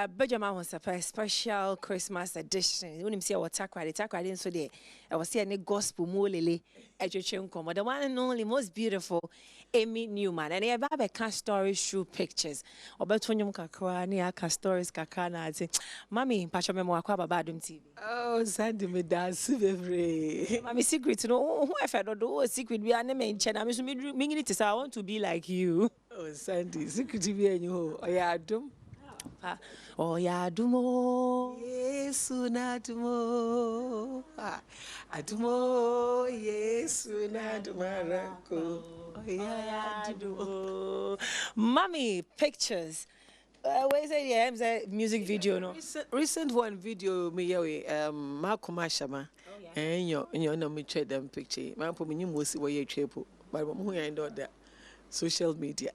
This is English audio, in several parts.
Badwam Ahosepe special Christmas edition. When you see what takrade so there. I was seeing a gospel molele ejechenkomo. The one and only most beautiful Amy Newman. And I have a cast story shoe pictures. Obetonyum kakra ni aka stories kakra na ati. Mami pacho memo akwa Badwam TV. Oh, Sandy me dance every. Mami secret no who if I don't do secret be ane me nche na me so me need to say I want to be like you. Oh, Sandy secret be anyu. Oh yeah, Adom. Oh yeah, Adumo. Yesu na Adumo. Adumo. Yesu na Adumarako. Oh yeah, Adumo. Mommy, pictures. Where is it? Yeah, music video, no. Recent one video me yawe Makuma Shama. And you know me trade them picture. Man put me new mosi where you chepo. But who I know that social media.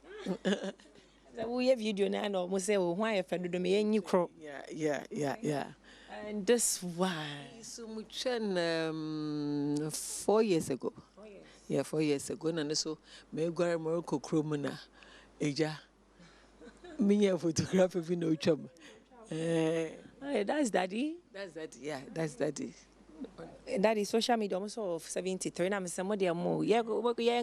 We have video now. No, we say why if I do me any crop. Yeah. And this one. So much 4 years ago. 4 years. Yeah, 4 years ago. And so me go Morocco Cromana. Eja. Me a photographer we no chum. That's daddy. That's daddy. Yeah, that's daddy. That is social media almost of 73. I'm somebody more. Yeah,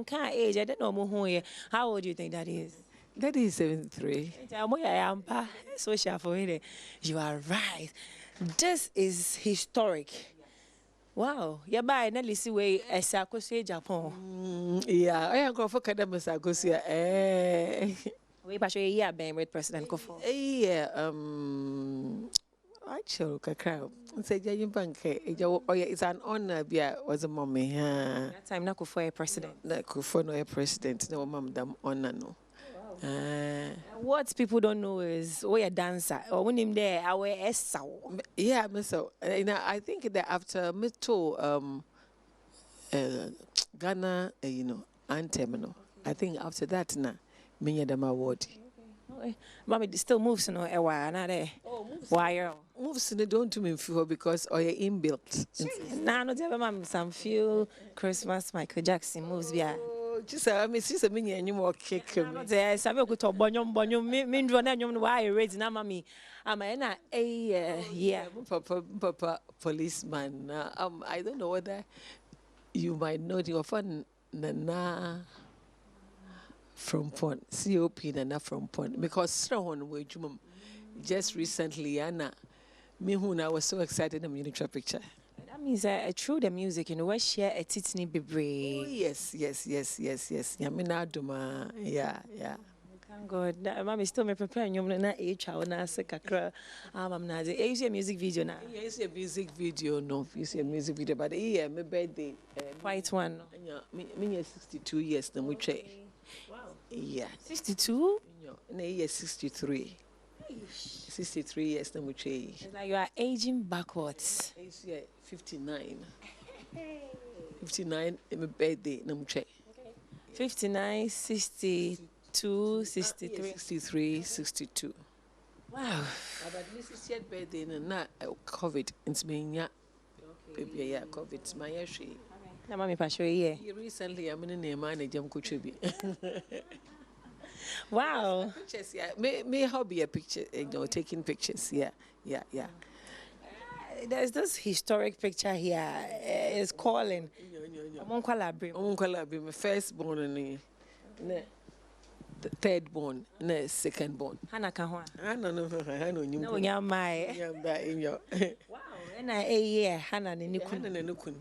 can't age. I don't know more. How old do you think that is? That is 73. Social for it. You are right. This is historic. Wow. Yeah, by Nelly see way as Sakosi Japan. Yeah, I am going for Kadam Sakosia. We pass a year being with President Kofo. Yeah, actually, Kakao. Say, you bank. It's an honor, yeah, was a mommy. That time, not for a president. Not for no president, no mom, damn honor, no. What people don't know is we a dancer. Or when him there, I wear a yeah, so I think that after me too, Ghana, anthem, no. I think after that, na me them award. Mommy still moves no a while, not there. Why? Moves in the don't to me feel because or you inbuilt. Nah, no, tell mom some few Christmas Michael Jackson moves via. Just I mean, see some any more cake. Yes, I'm going to bonum. Me draw na nyom why raise na mami. I'm a yeah. Papa policeman. I don't know whether you might know the often Nana from Pond, COP Nana from Pond, because someone with you just recently, Anna, me who I was so excited I'm in a picture. That means through the music, we share a titany baby. Oh, yes. Yamina Duma, yeah. Thank God. Mommy still me preparing you na age how na se kakra. I'm na say you see a music video now. Yeah, you see a music video, no. You see a music video, but yeah, my birthday. White one. Yeah, me 62 years na we try. Wow. Yeah. 62? No, year 63. 63 years na we try. It's like you are aging backwards. It's 59. 59 my birthday na we try. 59, 62, 63. 63, 62. Wow. But this is your birthday na COVID. It's me baby, yeah, COVID. My issue. Na mami pa show here. Recently, I'm in a manager. Wow. Pictures, yeah. May hobby a picture, taking pictures. Yeah. There's this historic picture here. It's calling. My first-born and the third-born, the second-born. Hana kahwa. I don't know. No, nyamai. Wow. And Hana ni Nukun.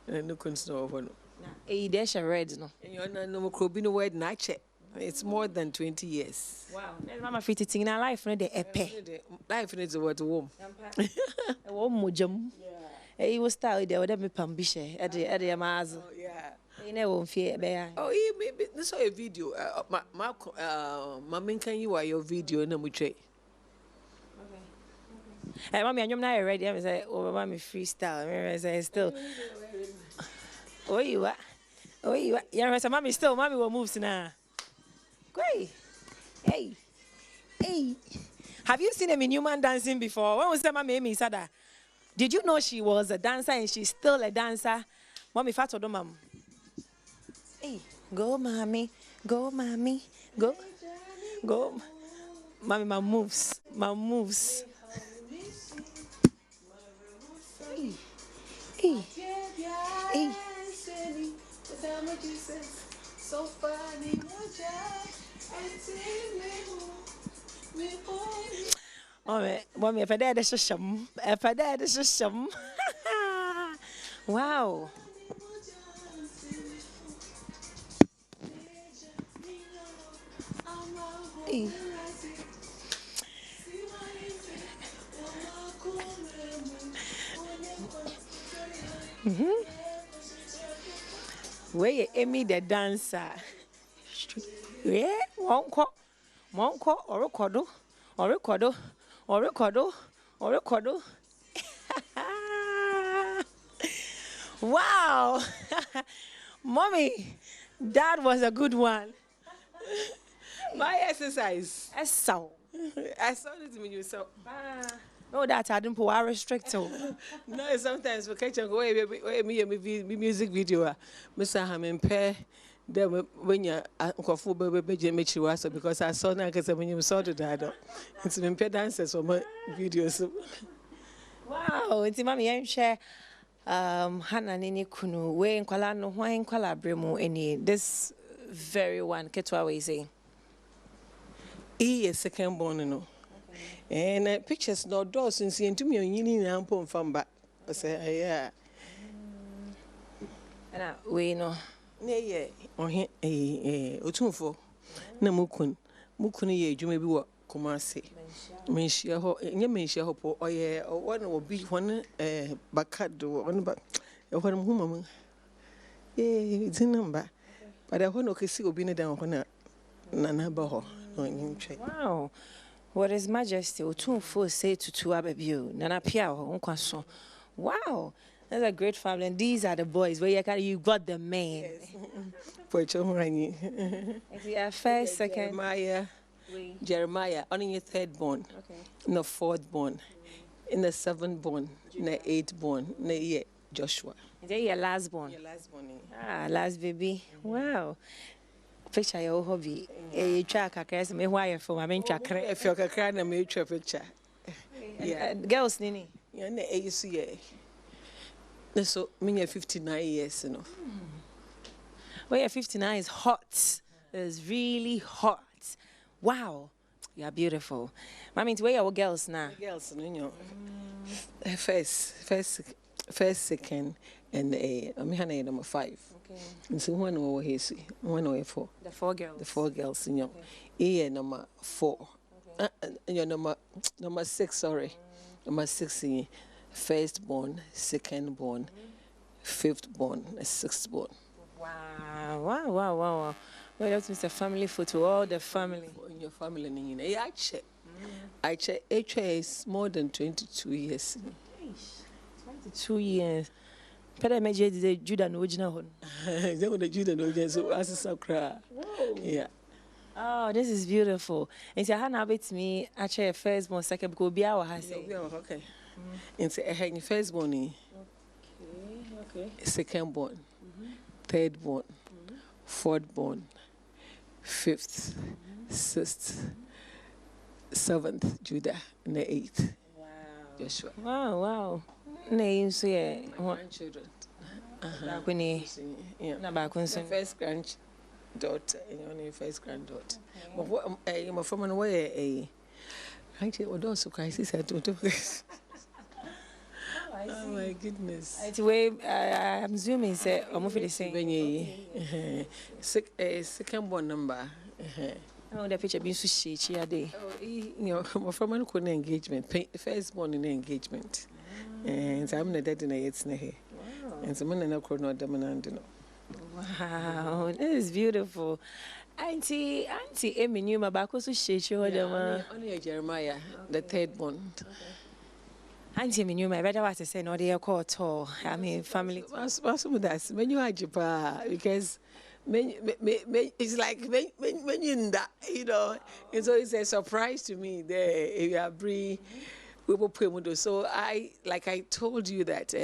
Nukun snow. There's a red, no. No Krobino word nache. It's more than 20 years. Wow. Mama free to in our life, no the epe. Life needs a word warm. A warm mujum. He was style there with me pambishe at the Amazo. Oh, yeah. You never fear bear. Oh, maybe this saw a video. Mamma, can you wear your video in a muche? Hey, mommy, I'm not ready. I say, oh, mommy, freestyle. I say, still. Oh, you are. Yeah, mommy, still, mommy will move now. Great. Hey. Have you seen Amy Newman dancing before? When was that mommy Amy said that? Did you know she was a dancer and she's still a dancer? Mommy, fat or mom? Hey, go, mommy. Go. Mommy, my moves. My moves. Hey. Hey. So funny. Mommy, if I did this, if I did this, wow. Hey. Where Amy the dancer? Yeah, monko, or recordo, or recordo, or recordo, or recordo. Wow, mommy, that was a good one. My exercise. I saw. I saw it when you saw. No, that I didn't put a restrictor. No, sometimes we catch and go away me music video. Mr. Hammond pair. Then when you're uncle baby Jimmy Chiwasa because I saw now because when you saw the dad, it's been paid dancers for my videos. Wow, it's mommy, I'm share. Hana nini kunu we nkwala no hwan nkwala bremu any this very one ketwa we say. He is second born no. And pictures no doors since you me on yini na mpom famba. I say yeah. And we no. Ne ye otumfo na mukun ye adwuma bi wo Kumasi. Menhia ho nye menhia ho po oye one obi one bakado one ba one humam it's number but I want to see obi ne dan ho na ba ho no nyintwe. Wow, what is majesty otumfo say to ababio nana pia ho nkwaso. Wow, that's a great family and these are the boys where you got the man. Yes. For chomrani. Yeah, first second Jeremiah, only your third born, no fourth born, in the seventh born, in the eighth born, in Joshua. Is that your last born? Your last born. Last baby. Wow. Picture your hobby. You track a case, me wire for my main track. If you're a cry, I made your picture. Yeah, girls, Nini. You're in the ACA. So, me 59 years, you know. Well, you're 59 is hot. It's really hot. Wow, you are beautiful. I mean, where are our girls now? Girls, you know. First, second, and I'm number 5. Okay. And so one over here, one over 4. The 4 girls. The 4 girls, you know. Okay. Number 4. Okay. Your number 6. Sorry, number 6. First born, second born, fifth born, sixth born. Wow. Well, that's Mr. Family photo, all the family. In your family, I check. HA is more than 22 years. 22 years. Peda meje de Judah no original one. They were the Judah no original, so as a sacra. Yeah. Oh, this is beautiful. And so, how now with me? Actually, first born, second born, be our house. Okay. And so, I had first born. Okay. Second born, third born, fourth born, fifth, sixth, seventh, Judah, and the 8th. Wow. Joshua. Wow. Names, so yeah. Grandchildren. The first granddaughter, your first granddaughter. But what my from away actually also crisis I don't know. Oh my goodness. I'm zooming say I'm for the same. Second born number. Oh, the picture being so shady day. My from an engagement. First born in engagement. And I'm not dead in a yet here. And someone in a corner dominant. Wow, this is beautiful. Auntie Amy Newman back also shady. Only Jeremiah, the third born. Auntie Amy Newman, better what to say, no, they are called tall. I mean, family. That's when you are Japan, because it's like when you in that, you know, and so it's a surprise to me there. If you are free. So I told you that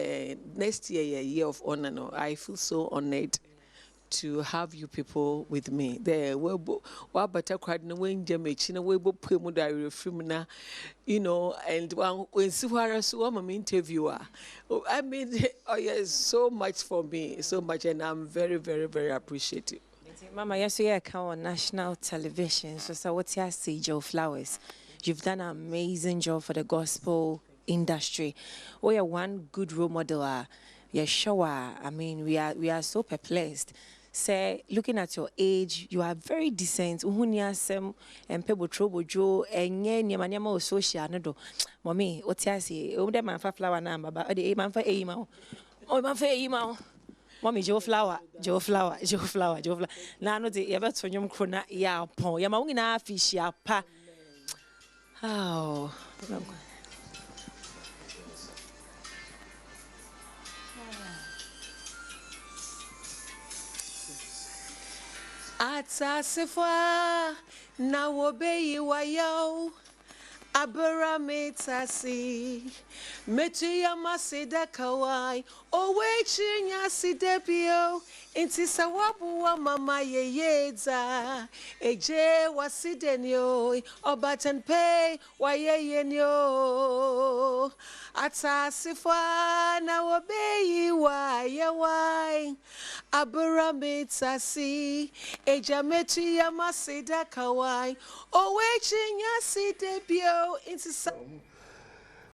next year, a year of honor, no, I feel so honored to have you people with me. There, what better crowd no when Jamaican we bo put diary film na, you know, and when Suhara so I'm an interviewer. I mean, oh yes, so much for me, so much, and I'm very, very, very appreciative. Mama, yes, we are on national television. So what's your say, Joe Flowers? You've done an amazing job for the gospel industry. We are one good role model. You're sure. I mean, we are so perplexed. Say, looking at your age, you are very decent. Uhunya sem and pebo trouble Joe and yen yamanyama social no. Mommy, what's your say? Oh, that man for flower number, but the man for email. Oh, man for email. Mommy, Joe Flower. Now, no, the ever to your crona ya pon. Yamawina fish ya pa. Oh. Atasifa na wobeyi wayo abara metasi metu ya masida kawai owe chinya sidebio inti sawabu wa mama yeyeza eje wasidenyo obatan pay wa yeyenyo atasifa na wobeyi wayawai abara metasi eja metu ya masida kawai owe chinya sidebio inti